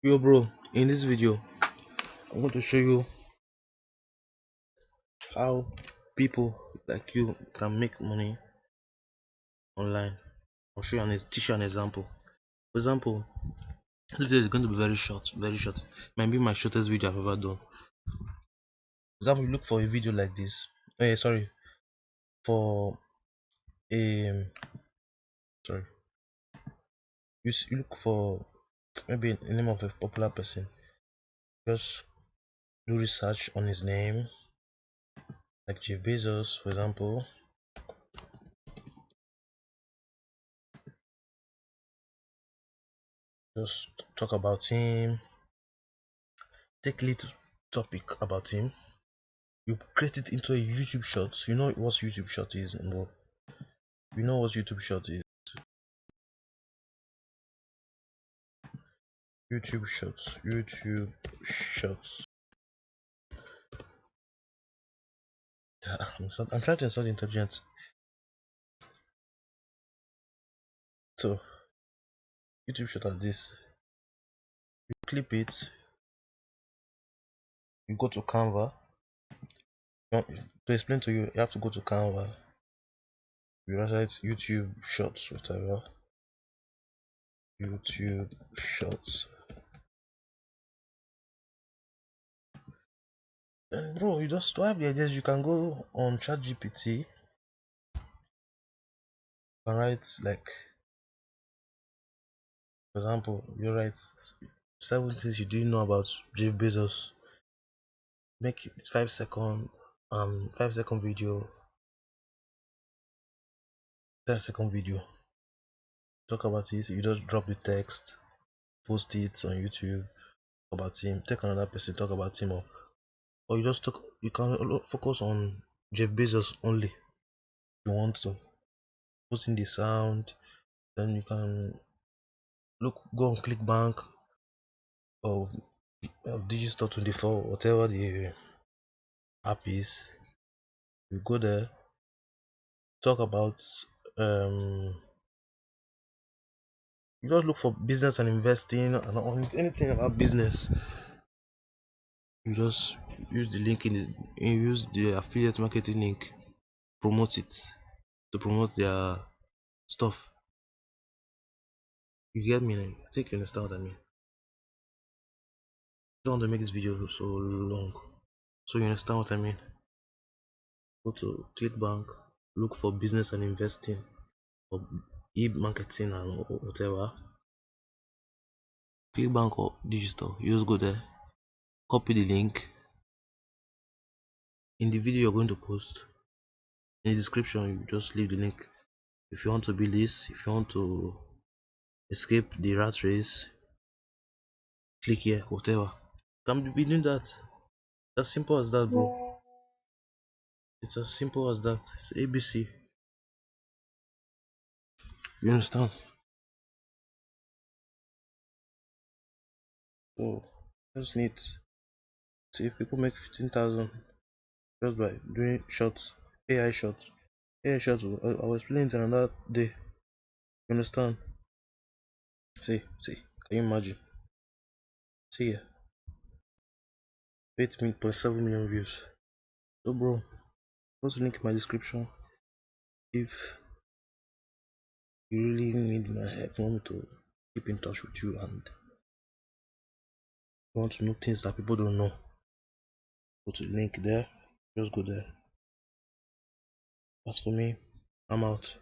Yo bro, in this video I'm going to show you how people like you can make money online. I'll show you teach you an example. For example, this video is going to be very short, very short. Might be my shortest video I've ever done. For example, you look for a video like this. Sorry, for a sorry, you look for maybe the name of a popular person. Just do research on his name, like Jeff Bezos, for example. Just talk about him, take a little topic about him, you create it into a YouTube short. You know what YouTube short is, bro? You know what YouTube short is? YouTube shorts. YouTube shorts. I'm trying to insert intelligence. So YouTube short as this. You clip it. You go to Canva. To explain to you, you have to go to Canva. You write YouTube shorts, whatever. YouTube shorts. And bro, you just have the ideas. You can go on ChatGPT and write, like, for example, you write 7 things you didn't know about Jeff Bezos. Make it 5 second 5 second video, 10 second video. Talk about it. You just drop the text, post it on YouTube about him. Take another person, talk about him, or you just talk. You can focus on Jeff Bezos only. If you want to put in the sound, then you can go on ClickBank or Digistore24, whatever the app is. You go there, talk about you just look for business and investing and on anything about business. You just use the link use the affiliate marketing link, promote it to promote their stuff. You get me? I think you understand what I mean. I don't want to make this video so long, so you understand what I mean. Go to ClickBank, look for business and investing or e-marketing and whatever. ClickBank or Digistore, you just go there, copy the link in the video you're going to post. In the description, you just leave the link. If you want to build this, if you want to escape the rat race, click here, whatever. Can be doing that. As simple as that, bro. It's as simple as that. It's ABC. You understand? So just need see people make 15,000 just by doing shots, AI shots. AI shots. I will explain it another day. You understand? See. Can you imagine? See here. 8.7 million views. So, bro, go to link in my description. If you really need my help, you want me to keep in touch with you and you want to know things that people don't know, go to the link there. Just go there. As for me, I'm out.